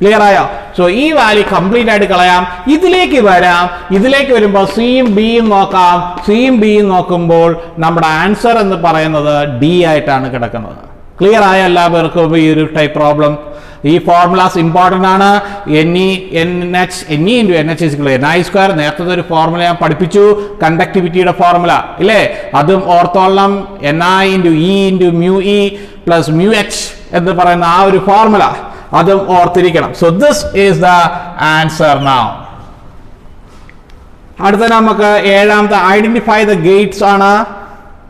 ക്ലിയർ ആയോ? സോ ഈ വാല്യൂ കംപ്ലീറ്റ് ആയിട്ട് കളയാം. ഇതിലേക്ക് വരാം. ഇതിലേക്ക് വരുമ്പോൾ സിയും ബിയും നോക്കാം. സിയും ബിയും നോക്കുമ്പോൾ നമ്മുടെ ആൻസർ എന്ന് പറയുന്നത് ഡി ആയിട്ടാണ് കിടക്കുന്നത്. ക്ലിയർ ആയ എല്ലാവർക്കും ഈ ഒരു ടൈപ്പ് പ്രോബ്ലം? ഈ ഫോർമുലാസ് ഇമ്പോർട്ടൻ്റ് ആണ്. NE × NH NI². നേരത്തെ ഒരു ഫോർമുല ഞാൻ പഠിപ്പിച്ചു, കണ്ടക്ടിവിറ്റിയുടെ ഫോർമുല ഇല്ലേ? അതും ഓർത്തോളണം. NI × E × μE + μH എന്ന് പറയുന്ന ആ ഒരു ഫോർമുല അതും ഓർത്തിരിക്കണം. So this is the answer now. അടുത്ത നമുക്ക് ഏഴാമത്തെ ഐഡന്റിഫൈ ദ ഗേറ്റ്സ് ആണ്.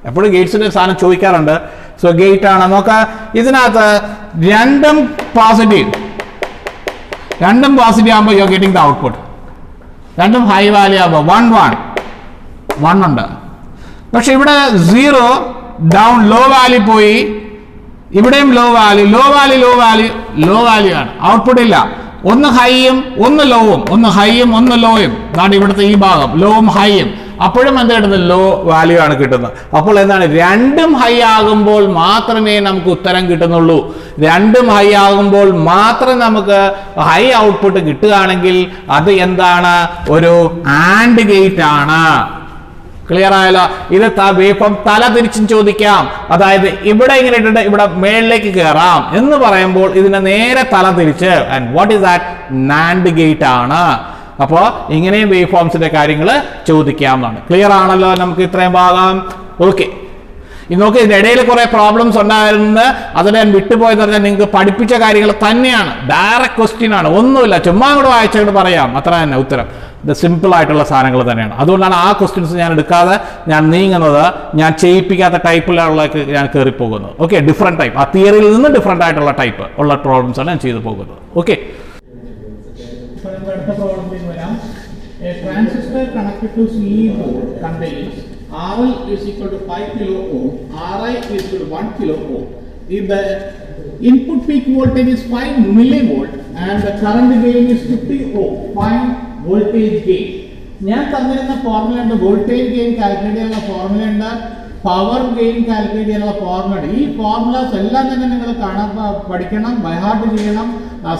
എപ്പോഴും ഗേറ്റ്സിന്റെ സാധനം ചോദിക്കാറുണ്ട്. സോ ഗേറ്റ് ആണ് നോക്കാം. ഇതിനകത്ത് രണ്ടും പോസിറ്റീവ് ആകുമ്പോൾ you are getting the output. രണ്ടും ഹൈ വാല്യൂ ആകുമ്പോൾ 1 ഉണ്ട്. പക്ഷെ ഇവിടെ 0 ഡൗൺ ലോ വാല്യൂ പോയി. ഇവിടെയും ലോ വാല്യൂ ആണ്. ഔട്ട്പുട്ട് ഇല്ല. ഒന്ന് ഹൈയും ഒന്ന് ലോവും, ഒന്ന് ഹൈയും ഒന്ന് ലോയും. അതാണ് ഇവിടുത്തെ ഈ ഭാഗം, ലോവും ഹൈയും. അപ്പോഴും എന്താ കിട്ടുന്നത്? ലോ വാല്യൂ ആണ് കിട്ടുന്നത്. അപ്പോൾ എന്താണ്? രണ്ടും ഹൈ ആകുമ്പോൾ മാത്രമേ നമുക്ക് ഉത്തരം കിട്ടുന്നുള്ളൂ. രണ്ടും ഹൈ ആകുമ്പോൾ മാത്രം നമുക്ക് ഹൈ ഔട്ട്പുട്ട് കിട്ടുകയാണെങ്കിൽ അത് എന്താണ്? ഒരു ആൻഡ് ഗേറ്റ് ആണ്. ക്ലിയർ ആയല്ലോ? ഇത് വേവ്ഫോം തല തിരിച്ചും ചോദിക്കാം. അതായത് ഇവിടെ ഇങ്ങനെ ഇട്ടിട്ട് ഇവിടെ മേളിലേക്ക് കയറാം എന്ന് പറയുമ്പോൾ ഇതിനെ നേരെ തല തിരിച്ച്. And what is that? NAND gate ആണ്. അപ്പോൾ ഇങ്ങനെയും വേവ് ഫോംസിന്റെ കാര്യങ്ങൾ ചോദിക്കാവുന്നതാണ്. ക്ലിയർ ആണല്ലോ നമുക്ക് ഇത്രയും ഭാഗം? ഓക്കെ. ഇത് നോക്കി, ഇതിന്റെ ഇടയിൽ കുറെ പ്രോബ്ലംസ് ഉണ്ടായിരുന്നു. അതിനെ ഞാൻ വിട്ടുപോയെന്ന് പറഞ്ഞാൽ നിങ്ങൾക്ക് പഠിപ്പിച്ച കാര്യങ്ങൾ തന്നെയാണ്. ഡയറക്റ്റ് ക്വസ്റ്റ്യൻ ആണ്, ഒന്നുമില്ല. ചുമ്മാ കൂടെ വായിച്ചുകൊണ്ട് പറയാം, അത്ര തന്നെ ഉത്തരം. ഇത് സിമ്പിൾ ആയിട്ടുള്ള സാധനങ്ങൾ തന്നെയാണ്. അതുകൊണ്ടാണ് ആ ക്വസ്റ്റ്യൻസ് ഞാൻ എടുക്കാതെ ഞാൻ നീങ്ങുന്നത്. ഞാൻ ചെയ്യിപ്പിക്കാത്ത ടൈപ്പിലുള്ളതൊക്കെ ഞാൻ കയറിപ്പോകുന്നത്. ഓക്കെ, ഡിഫറെൻറ്റ് ടൈപ്പ്, ആ തിയറിയിൽ നിന്ന് ഡിഫറെൻ്റ് ആയിട്ടുള്ള ടൈപ്പ് ഉള്ള പ്രോബ്ലംസ് ആണ് ഞാൻ ചെയ്തു പോകുന്നത്. ഓക്കെ, അടുത്ത പ്രോബ്ലത്തിലേക്ക് വരാം. A transistor connected to CE board contains RL is equal to 5 kilo ohm, RI is equal to 1 kilo ohm. If the input peak voltage is 5 millivolt and the current gain is 50 ohm, find voltage gain. ഞാൻ തന്നിരുന്ന formula ഉണ്ട്, voltage gain calculate ചെയ്യാനുള്ള formula ഉണ്ട്, power gain calculate ചെയ്യാനുള്ള formula ഉണ്ട്. ഈ formulas എല്ലാം തന്നെ നിങ്ങൾ പഠിക്കണം, ബൈഹാർട്ട് ചെയ്യണം.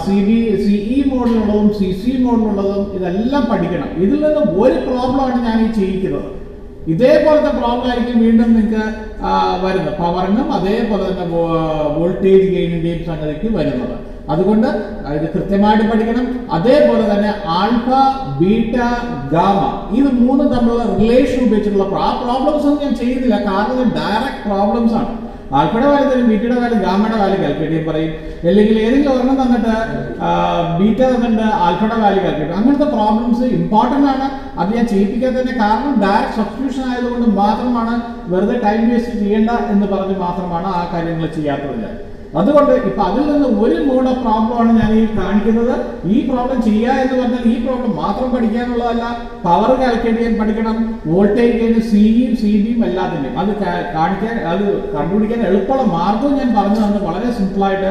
CE മോഡിലുള്ളതും CC മോഡിലുള്ളതും ഇതെല്ലാം പഠിക്കണം. ഇതിൽ നിന്ന് ഒരു പ്രോബ്ലമാണ് ഞാൻ ഈ ചെയ്യിക്കുന്നത്. ഇതേപോലത്തെ പ്രോബ്ലം ആയിരിക്കും വീണ്ടും നിങ്ങൾക്ക് വരുന്നത്. പവറിനും അതേപോലെ തന്നെ വോൾട്ടേജ് ഗെയിനിൻ്റെയും സംഗതിക്ക് വരുന്നത്. അതുകൊണ്ട് ഇത് കൃത്യമായിട്ട് പഠിക്കണം. അതേപോലെ തന്നെ ആൽഫ, ബീറ്റ, ഗാമ ഇത് മൂന്നും തമ്മിലുള്ള റിലേഷൻ ഉപയോഗിച്ചിട്ടുള്ള ആ പ്രോബ്ലംസ് ഒന്നും ഞാൻ ചെയ്യുന്നില്ല. കാരണം ഇത് ഡയറക്റ്റ് പ്രോബ്ലംസ് ആണ്. ആൽഫയുടെ വാല്യൂ തരും, ബീറ്റയുടെ വാല്യൂ, ഗാമയുടെ വാല്യൂ കാൽക്കുലേറ്റ് ചെയ്യാൻ പറയും. അല്ലെങ്കിൽ ഏതെങ്കിലും ഒരെണ്ണം തന്നിട്ട് ബീറ്റ തന്നിട്ട് ആൽഫയുടെ വാല്യൂ കാൽക്കുലേറ്റ്. അങ്ങനത്തെ പ്രോബ്ലംസ് ഇമ്പോർട്ടൻ്റ് ആണ്. അത് ഞാൻ ചെയ്യിപ്പിക്കാത്തതിന്റെ കാരണം ഡയറക്റ്റ് സബ്സ്റ്റിറ്റ്യൂഷൻ ആയതുകൊണ്ട് മാത്രമാണ്, വെറുതെ ടൈം വേസ്റ്റ് ചെയ്യേണ്ട എന്ന് പറഞ്ഞ് മാത്രമാണ് ആ കാര്യങ്ങൾ ചെയ്യാത്തത്. അതുകൊണ്ട് ഇപ്പൊ അതിൽ നിന്ന് ഒരു മോഡ് ഓഫ് പ്രോബ്ലമാണ് ഞാൻ ഈ കാണിക്കുന്നത്. ഈ പ്രോബ്ലം ചെയ്യുക എന്ന് പറഞ്ഞാൽ ഈ പ്രോബ്ലം മാത്രം പഠിക്കാനുള്ളതല്ല, പവർ കാൽക്കുലേറ്റ് ചെയ്യാൻ പഠിക്കണം, വോൾട്ടേജ് ഗെയിൻ സിയും സി ബിയും എല്ലാത്തിൻ്റെയും അത് കാണിക്കാൻ, അത് കണ്ടുപിടിക്കാൻ എളുപ്പമുള്ള മാർഗവും ഞാൻ പറഞ്ഞു തന്നെ. വളരെ സിമ്പിളായിട്ട്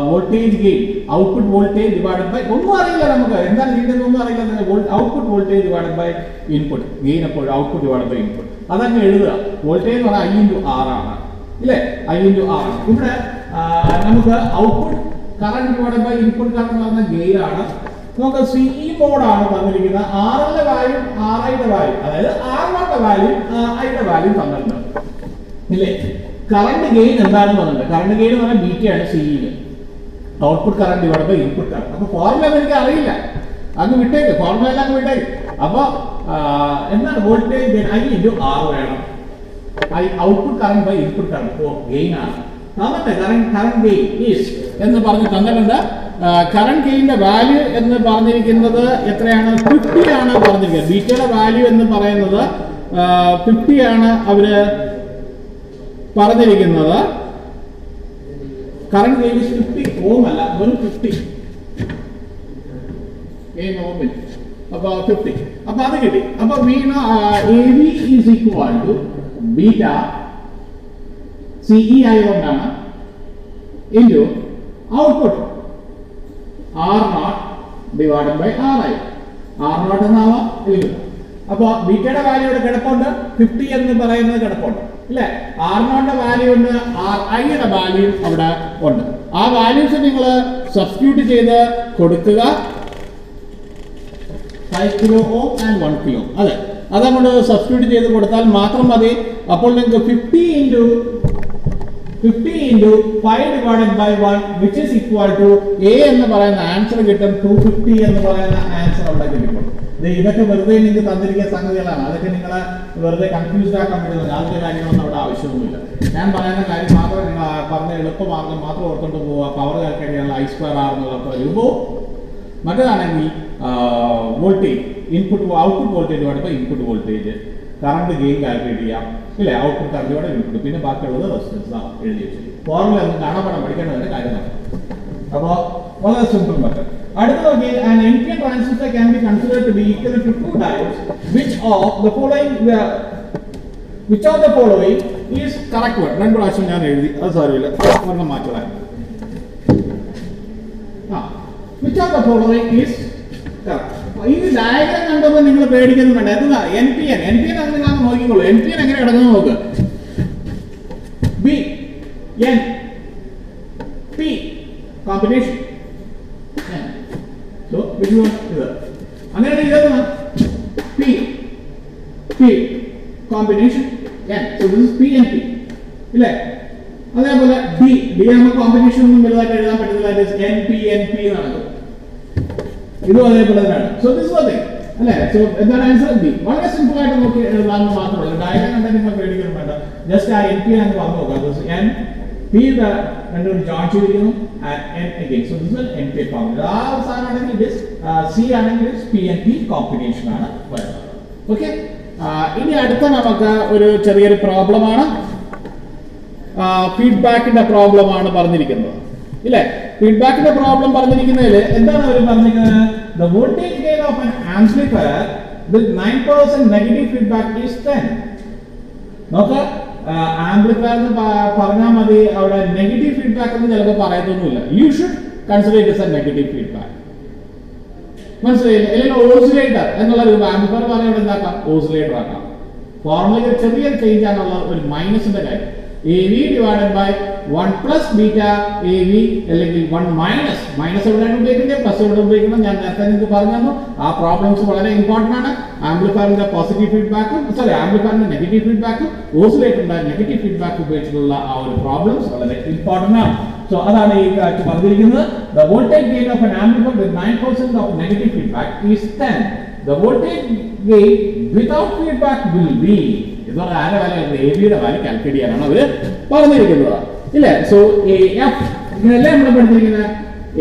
voltage gain, output voltage divided by, ഒന്നും അറിയില്ല നമുക്ക് എന്താണ് ചെയ്യുന്നതെന്നൊന്നും അറിയില്ല തന്നെ, output voltage divided by input, gain അപ്പോൾ ഔട്ട്പുട്ട് ഡിവൈഡഡ് ബൈ ഇൻപുട്ട്, അതങ്ങ് എഴുതുക. വോൾട്ടേജ് എന്ന് പറഞ്ഞാൽ I/R ആണ്, ഇല്ലേ? I/R. ഇവിടെ നമുക്ക് output current divided by input current എന്ന് പറഞ്ഞ ഗെയിൻ ആണ്. നമുക്ക് സി മോഡാണ് തന്നിരിക്കുന്നത്. ആറിന്റെ വാല്യൂ RIയുടെ വാല്യൂ, അതായത് R0ന്റെ വാല്യൂ Iയുടെ വാല്യൂ തന്നിട്ടുണ്ട്, ഇല്ലേ? കറന്റ് ഗെയിൻ എന്താണെന്ന് പറഞ്ഞിട്ടുണ്ട്. കറന്റ് ഗെയിൻ എന്ന് പറഞ്ഞാൽ ബീറ്റയാണ് സിയിൽ, output current divided by input current. അപ്പൊ ഫോർമുല എനിക്ക് അറിയില്ല, അങ്ങ് വിട്ടേക്ക്, ഫോർമുല എല്ലാം അങ്ങ് വിട്ടേക്ക്. അപ്പൊ എന്താണ് വോൾട്ടേജ് ഗെയിൻ? I/R വേണം. Output current by input current gain ആണ്. എന്നിട്ട് കറന്റ് ഗെയിൻ ഈസ് എന്ന് പറഞ്ഞ് തന്നിട്ടുണ്ട്. കറന്റ് ഗെയിന്റെ വാല്യൂ എന്ന് പറഞ്ഞിരിക്കുന്നത് എത്രയാണ്? 50 ആണ് പറഞ്ഞിരിക്കുന്നത്. ബീറ്റയുടെ വാല്യൂ എന്ന് പറയുന്നത് 50 ആണ് അവര് പറഞ്ഞിരിക്കുന്നത്. കറന്റ് ഗെയിൻ ഈസ് 50 ഓം അല്ല, വെറും 50 ഓമിൽ. അപ്പൊ 50, അപ്പൊ അത് കിട്ടി. അപ്പൊ വീണ AV is equal to beta CE ആയതുകൊണ്ടാണ് into output R0 divided by RI. R0 എന്നാവാം ഇല്ല. അപ്പൊ ബീറ്റയുടെ വാല്യൂ ഇവിടെ കിടപ്പുണ്ട്, 50 എന്ന് പറയുന്നത് കിടപ്പുണ്ട്, അല്ലെ? R0ന്റെ വാല്യൂ ഉണ്ട്, RIയുടെ വാല്യൂ അവിടെ ഉണ്ട്. ആ വാല്യൂസ് നിങ്ങൾ സബ്സ്റ്റിറ്റ്യൂട്ട് ചെയ്ത് കൊടുക്കുക. 5 കിലോ ഓം ആൻഡ് 1 കിലോ, അതെ, അതങ്ങോട്ട് സബ്സ്റ്റിറ്റ്യൂട്ട് ചെയ്ത് കൊടുത്താൽ മാത്രം മതി. അപ്പോൾ നിങ്ങൾക്ക് 50 into 5 divided by 1 which is equal to A എന്ന് പറയുന്ന ആൻസർ കിട്ടും. 250 എന്ന് പറയുന്ന ആൻസർ അവിടെ കിട്ടും. ഇതൊക്കെ വെറുതെ നിങ്ങൾക്ക് തന്നിരിക്കുന്ന സംഗതികളാണ്. അതൊക്കെ നിങ്ങളെ വെറുതെ കൺഫ്യൂസ്ഡ് ആക്കാൻ വേണ്ടി അതിന്റെ കാര്യങ്ങളൊന്നും അവിടെ ആവശ്യമൊന്നുമില്ല. ഞാൻ പറയുന്ന കാര്യം മാത്രം നിങ്ങൾ പറഞ്ഞ എളുപ്പമാർഗം മാത്രം ഓർത്തുകൊണ്ട് പോവുക. പവർ കാൽക്കുലേറ്റ് ചെയ്യാനുള്ള I/R എന്നുള്ള രൂപവും, മറ്റേതാണെങ്കിൽ voltage input output voltage divided by input voltage, current gain calculate ചെയ്യാം, ഇല്ലേ? ഔട്ട്പുട്ട് കറന്റിലൂടെ ഇൻപുട്ട്, പിന്നെ ബാക്കിയുള്ളത് റെസിസ്റ്റൻസ് എഴുതി വെച്ചു. ഫോർമുല ഒന്നും കാണാൻ പഠിക്കേണ്ടതിന്റെ കാര്യമാണ്. അപ്പോൾ വളരെ സിമ്പിൾ മെത്തേഡ്. അടുത്ത നോക്കി, an NPN transistor can be considered to be equal to two diodes. Which of the following is correct one? രണ്ട് പ്രാവശ്യം ഞാൻ എഴുതി, അത് സാരമില്ല, ഒരെണ്ണം മാറ്റുവാൻ. Which of the following is correct? ഈ ഡയഗ്രം കണ്ടപ്പോൾ നിങ്ങൾ പേടിക്കുന്നു വേണ്ട. എന്താ NPN? NPN അത് നിങ്ങൾ നോക്കിക്കോളൂ. NPN എങ്ങനെ കിടക്കുന്നു നോക്ക്. B N P combination. So which one is it? അങ്ങനെ ഇതാണ് P combination N. So this is P and P, ഇല്ലേ? അതേപോലെ D നമുക്ക് കോമ്പിനേഷൻ ഒന്നും വലുതായിട്ട് എഴുതാൻ പറ്റുന്നില്ല. NP എന്നാണ്. ഇതും അതേപോലെ തന്നെയാണ്. സോ ദിസ് വാസ് ഇറ്റ്, അല്ലേ? സോ എന്താണ് ആൻസർ? ബി. വളരെ സിമ്പിൾ ആയിട്ട് നോക്കി എഴുതാമെന്ന് മാത്രമല്ല, ഡയഗ്രം കണ്ടാൽ നിങ്ങൾ പേടിക്കണം വേണ്ട. ജസ്റ്റ് ആ NP എന്ന് പറഞ്ഞു നോക്കാം. NP രണ്ടും ജോയിൻ ചെയ്തിരിക്കുന്നു, N again. So this is NP combination. ആ സാധനമാണെങ്കിൽ ഇത് C ആണെങ്കിൽ P and P കോമ്പിനേഷൻ ആണ് വരുന്നത്. ഓക്കെ, ഇനി അടുത്ത നമുക്ക് ഒരു ചെറിയൊരു പ്രോബ്ലമാണ്, ഫീഡ്ബാക്കിന്റെ പ്രോബ്ലമാണ് പറഞ്ഞിരിക്കുന്നത്, ഇല്ലേ? ഫീഡ്ബാക്കിന്റെ പ്രോബ്ലം പറഞ്ഞിരിക്കുന്നതിൽ എന്താണ് അവർ പറഞ്ഞിരിക്കുന്നത്? The voltage gain of an amplifier with 9% negative feedback is 10. നോക്ക്, ആംപ്ലിഫയർ എന്ന് പറഞ്ഞാൽ മതി, അവിടെ നെഗറ്റീവ് ഫീഡ്ബാക്ക് എന്ന് ചിലപ്പോൾ പറയത്തൊന്നുമില്ല. You should consider it as a negative feedback. മനസ്സിലായില്ലേ? അല്ലെങ്കിൽ ഓസിലേറ്റർ എന്നുള്ള രൂപ ആംപ്ലിഫയർ പറയാൻ എന്താക്കാം? ഓസിലേറ്റർ ആക്കാം. ഫോർമുലയിൽ ചെറിയൊരു ചേഞ്ച് ആണുള്ള ഒരു മൈനസിന്റെ കാര്യം. AV divided by 1 plus beta AV അല്ലെങ്കിൽ 1 മൈനസ് എവിടെയാണ് ഉപയോഗിക്കുന്നത്, പ്ലസ് എവിടെ ഉപയോഗിക്കണം, ഞാൻ നേരത്തെ നിങ്ങൾക്ക് പറഞ്ഞു തന്നു. ആ പ്രോബ്ലംസ് വളരെ ഇമ്പോർട്ടൻ്റ് ആണ്. ആംപ്ലിഫയറിന്റെ പോസിറ്റീവ് ഫീഡ്ബാക്കും ആംപ്ലിഫയറിന്റെ നെഗറ്റീവ് ഫീഡ്ബാക്കും ഓസിലേറ്ററിന്റെ നെഗറ്റീവ് ഫീഡ്ബാക്ക് ഉപയോഗിച്ചിട്ടുള്ള ആ ഒരു പ്രോബ്ലംസ് വളരെ ഇമ്പോർട്ടൻ്റ് ആണ്. സോ അതാണ് ഈ പറഞ്ഞിരിക്കുന്നത്. The voltage gain of an amplifier with 9% of negative feedback is 10. The voltage gain without feedback will be, ഇതോടെ ആരെ വാല്യൂ, AVയുടെ വാല്യൂ കാൽക്കുലേറ്റ് ചെയ്യാനാണ് അവർ പറഞ്ഞിരിക്കുന്നത്, ഇല്ലേ? സോ AF ഇങ്ങനെയല്ലേ നമ്മൾ പഠിച്ചിരിക്കുന്നത്.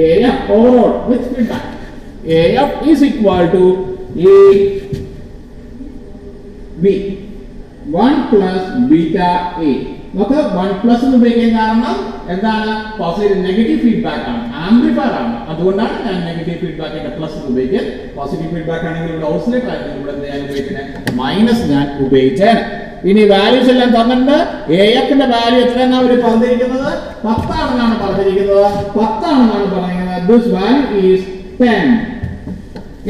AF overall with feedback, AF is equal to AV 1 plus beta A. നമുക്ക് 1+ എന്ന് ഉപയോഗിക്കാൻ കാരണം എന്താണ്? പോസിറ്റീവ് നെഗറ്റീവ് ഫീഡ്ബാക്ക് ആണ്, ആംപ്ലിഫയർ ആണ്. അതുകൊണ്ടാണ് ഞാൻ നെഗറ്റീവ് ഫീഡ്ബാക്കിന്റെ പ്ലസ് ഉപയോഗിക്കുന്നത്. പോസിറ്റീവ് ഫീഡ്ബാക്ക് ആണെങ്കിൽ ഇവിടെ ഓസിലേറ്റർ ആണെങ്കിൽ ഇവിടെ ഞാൻ ഉപയോഗിക്കുന്നത് മൈനസ് ഞാൻ ഉപയോഗിച്ചേനെ. ഇനി വാല്യൂസ് എല്ലാം തന്നിട്ടുണ്ട്. AFന്റെ വാല്യൂ എത്രയെന്നാണ് അവർ പറഞ്ഞിരിക്കുന്നത്? 10 ആണെന്നാണ് പറഞ്ഞിരിക്കുന്നത്. 10 ആണെന്നാണ് പറഞ്ഞിരിക്കുന്നത്. This value is 10.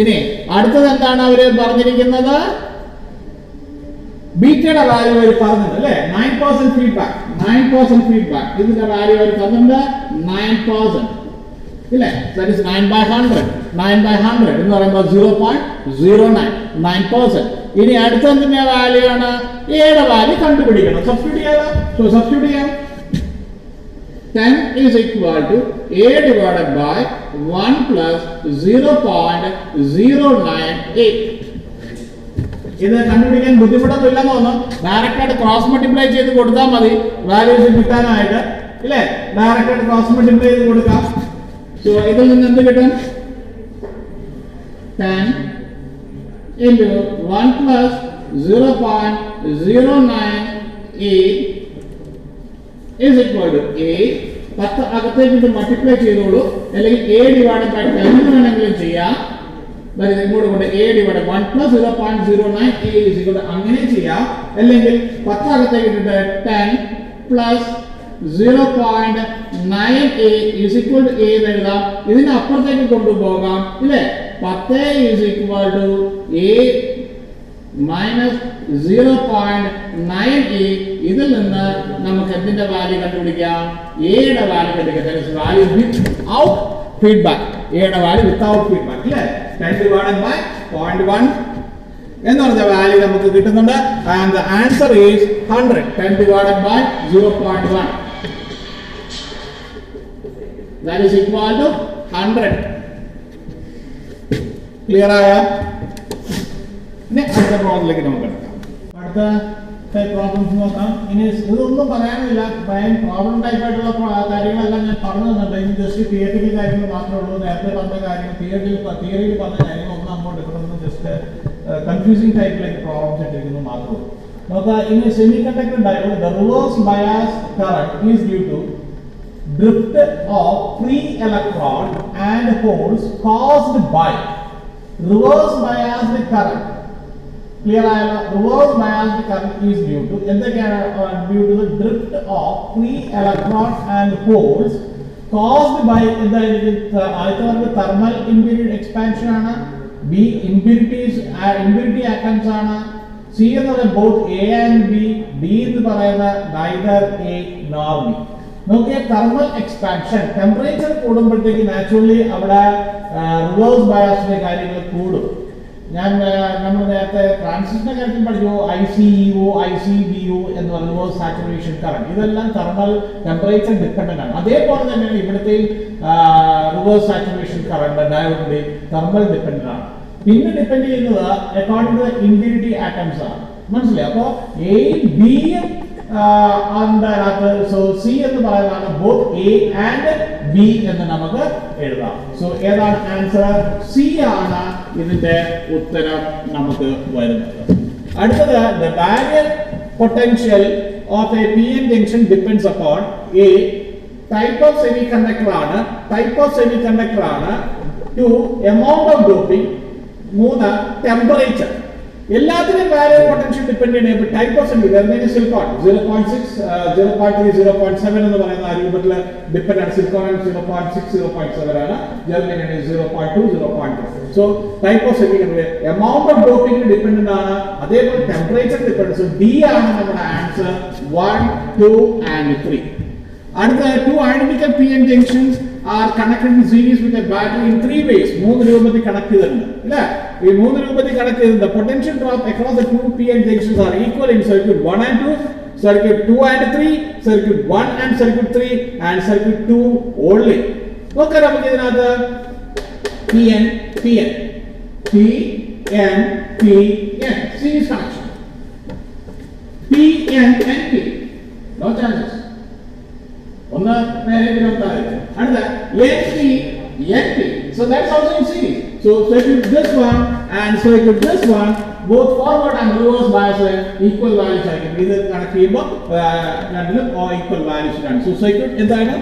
ഇനി അടുത്തത് എന്താണ് അവർ പറഞ്ഞിരിക്കുന്നത്? ബീറ്റയുടെ വാല്യൂ അവർ പറഞ്ഞത് അല്ലേ? 9% ഫീഡ്ബാക്ക്. 9% ഫീഡ്ബാക്ക്. ഇതിന്റെ വാല്യൂ അവർ തന്നിട്ടുണ്ട് 9%. ഇല്ലേ? That is 9/100. 9/100 എന്ന് പറയുമ്പോൾ 0.09. 9%. ഇനി അടുത്തതിന്റെ വാല്യൂ ആണ് എയുടെ വാല്യൂ കണ്ടുപിടിക്കണം. സബ്സ്റ്റിറ്റ്യൂട്ട് ചെയ്യാം. സോ സബ്സ്റ്റിറ്റ്യൂട്ട് ചെയ്യാം. 10 is equal to a divided by 1 plus 0.098. ഇത് കണ്ടുപിടിക്കാൻ ബുദ്ധിമുട്ടൊന്നുമില്ലെന്ന് തോന്നുന്നു. ഡയറക്റ്റ് ആയിട്ട് ക്രോസ് മൾട്ടിപ്ലൈ ചെയ്ത് കൊടുത്താൽ മതി വാല്യൂസ് കിട്ടാനായിട്ട്. ഇല്ലേ? ഡയറക്റ്റ് ആയിട്ട് ക്രോസ് മൾട്ടിപ്ലൈ ചെയ്ത് കൊടുക്കാം. സോ ഇതിൽ നിന്ന് എന്ത് കിട്ടും? 10 into 1 plus 0.098 is equal to a. 10 അകത്തേക്ക് മൾട്ടിപ്ലൈ ചെയ്തോളൂ, അല്ലെങ്കിൽ a divided by 10 വേണമെങ്കിലും ചെയ്യാം. ഇങ്ങോട്ട് കൊണ്ട് a divided 1 plus 0.098 is equal to അങ്ങനെ ചെയ്യാം. അല്ലെങ്കിൽ 10 അകത്തേക്ക് ഇട്ടിട്ട് 10 plus 0.98 is equal to a എഴുതാം. ഇതിന് അപ്പുറത്തേക്ക് കൊണ്ടുപോകാം. ഇല്ലേ? 10 is equal to a minus 0.98. ഇതിൽ നിന്ന് നമുക്ക് എന്തിന്റെ വാല്യൂ കണ്ടുപിടിക്കാം? എയുടെ വാല്യൂ കണ്ടുപിടിക്കാം. Value without feedback. എയുടെ വാല്യൂ വിത്തൗട്ട് ഫീഡ്ബാക്ക്. ഇല്ലേ? 10 divided by 0.1 എന്ന് പറഞ്ഞ വാല്യൂ നമുക്ക് കിട്ടുന്നുണ്ട്. And the answer is 100. 10 divided by 0.1 that is equal to 100. Clear ആയ? ഇനി അടുത്ത പ്രോബ്ലത്തിലേക്ക് നമുക്ക് എടുക്കാം. അടുത്ത പ്രോബ്ലംസ് നോക്കാം. ഇനി ഇതൊന്നും പറയാനില്ല. പ്രോബ്ലം ടൈപ്പ് ആയിട്ടുള്ള കാര്യങ്ങളെല്ലാം ഞാൻ പറഞ്ഞു തന്നിട്ടുണ്ട്. ഇനി ജസ്റ്റ് തിയറിറ്റിക്കൽ കാര്യങ്ങൾ മാത്രമേ ഉള്ളൂ. നേരത്തെ പറഞ്ഞ കാര്യം തിയറിയിൽ പറഞ്ഞ കാര്യങ്ങൾ ഒന്നും അങ്ങോട്ട് എടുക്കണമെന്ന് ജസ്റ്റ് കൺഫ്യൂസിംഗ് ടൈപ്പിലേക്ക് പ്രോബ്ലംസ് ഇട്ടിരിക്കുന്നു മാത്രമേ ഉള്ളൂ. നോക്കാം. ഇനി semiconductor diode the reverse bias current is due to drift of free electron and holes caused by reverse biased current. Clear ayala? Reverse biased current is due to due to the drift of free electron and holes caused by thermal impurity expansion ആണ്. B impurity atoms ആണ്. C എന്ന് പറയുന്നത് both A and B. D എന്ന് പറയുന്നത് neither A nor B. നോക്കിയ thermal expansion temperature കൂടുമ്പോഴത്തേക്ക് naturally അവിടെ reverse ബയാസിന്റെ കാര്യങ്ങൾ കൂടും. നമ്മൾ നേരത്തെ ട്രാൻസിസ്റ്ററിന്റെ കാര്യത്തിൽ പഠിച്ചു ICEO, ICBO എന്ന് പറയുന്ന റിവേഴ്സ് സാച്ചുറേഷൻ കറന്റ്. ഇതെല്ലാം തെർമൽ ടെമ്പറേച്ചർ ഡിപ്പെൻഡന്റ് ആണ്. അതേപോലെ തന്നെയാണ് ഇവിടുത്തെ റിവേഴ്സ് സാച്ചുറേഷൻ കറന്റ് ഡയോഡിന്റെ തെർമൽ ഡിപ്പെൻഡന്റ് ആണ്. പിന്നെ ഡിപ്പെൻഡ് ചെയ്യുന്നത് according to the impurity atoms ആണ്. മനസ്സിലായി? അപ്പോൾ എയും ബിയും സോ സി എന്ന് പറയുന്നതാണ് ബോത്ത് എ ആൻഡ് ബി എന്ന് നമുക്ക് എഴുതാം. സോ ഏതാണ് ആൻസർ? സി ആണ് ഇതിന്റെ ഉത്തരം നമുക്ക് വരുന്നത്. അടുത്തത് the barrier potential of a PN junction depends upon a type of semiconductor ആണ്. Two amount of doping. 3 temperature. എല്ലാത്തിനും ബാരിയർ പൊട്ടൻഷ്യൽ ഡിപ്പെൻഡ് ചെയ്യുന്ന ടൈപ്പ് ഓഫ് സെമി സിലിക്കോൺ 0.6, 0.3, 0.7 എന്ന് പറയുന്ന ആ രൂപത്തിൽ ഡിപ്പെൻഡ് ആണ്. സിലിക്കോൺ 0.6, 0.7 ആണ്. Germany 0.2, 0.3. So type of semi amount of doping dependent ആണ്. അതേപോലെ ടെമ്പറേച്ചർ ഡിപ്പെൻഡ്. സോ ഡി ആണ് നമ്മുടെ ആൻസർ 1, 2 and 3. അടുത്ത 2 identical PN junctions are connected in series with a battery in 3 ways. 3 രൂപത്തിൽ കണക്ട് ചെയ്തിട്ടുണ്ട് അല്ലേ? ഈ 3 രൂപത്തിൽ കണക്ട് ചെയ്തിട്ടുണ്ട്. Potential drop across the 2 PN junctions are equal in circuit 1 and 2, circuit 2 and 3, circuit 1 and circuit 3 and circuit 2 only. നോക്കാം നമുക്ക് ഇതിനകത്ത് PN series connection. PN and P. No chances. ഒന്ന് നേരെ അടുത്ത NP. So that's also in series. So circuit this one and circuit this one both forward and reverse bias equal values ആയിരിക്കും. ഇത് connect ചെയ്യുമ്പോൾ രണ്ടിലും equal values ആണ്. So circuit എന്താണ്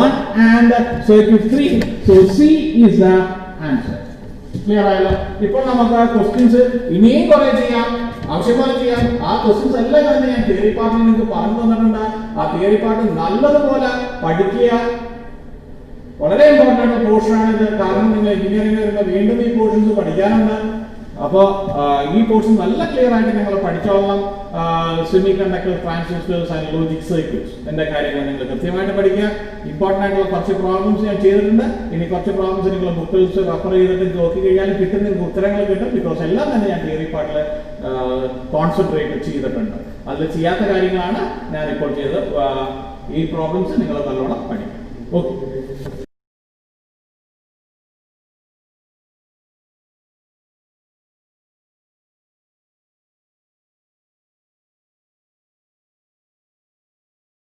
1 and circuit 3. So C is the answer. Clear ആയല്ലോ? ഇപ്പോൾ നമുക്ക് questions ഇനിയും കുറെ ചെയ്യാം, ആവശ്യപോലെ ചെയ്യാം. ആ ക്വസ്റ്റ്യൻസ് എല്ലാം തന്നെ ഞാൻ തിയറി പാർട്ടിൽ നിങ്ങൾക്ക് പറഞ്ഞു തന്നിട്ടുണ്ട്. ആ തിയറി പാർട്ട് നല്ലതുപോലെ പഠിക്കുക. വളരെ ഇമ്പോർട്ടൻ്റ് പോർഷൻ ആണ് ഇത്. കാരണം നിങ്ങൾ എഞ്ചിനീയറിംഗ് വരുമ്പോൾ വീണ്ടും ഈ പോർഷൻസ് പഠിക്കാനുണ്ട്. അപ്പോൾ ഈ പോർഷൻ നല്ല ക്ലിയർ ആയിട്ട് നിങ്ങൾ പഠിച്ചോളണം. Semiconductor, transistors and logic circuits എന്റെ കാര്യങ്ങൾ നിങ്ങൾ കൃത്യമായിട്ട് പഠിക്കുക. ഇമ്പോർട്ടൻ്റ് ആയിട്ടുള്ള കുറച്ച് പ്രോബ്ലംസ് ഞാൻ ചെയ്തിട്ടുണ്ട്. ഇനി കുറച്ച് പ്രോബ്ലംസ് നിങ്ങൾ ബുക്കിൽസ് റെഫർ ചെയ്തിട്ട് നോക്കി കഴിഞ്ഞാൽ കിട്ടും, നിങ്ങൾക്ക് ഉത്തരങ്ങൾ കിട്ടും. ബിക്കോസ് എല്ലാം തന്നെ ഞാൻ തിയറി പാർട്ടിൽ കോൺസെൻട്രേറ്റ് ചെയ്തിട്ടുണ്ട്. അതിൽ ചെയ്യാത്ത കാര്യങ്ങളാണ് ഞാനിപ്പോൾ ചെയ്തത്. ഈ പ്രോബ്ലംസ് നിങ്ങൾ നല്ലോണം പഠിക്കും. ഓക്കെ.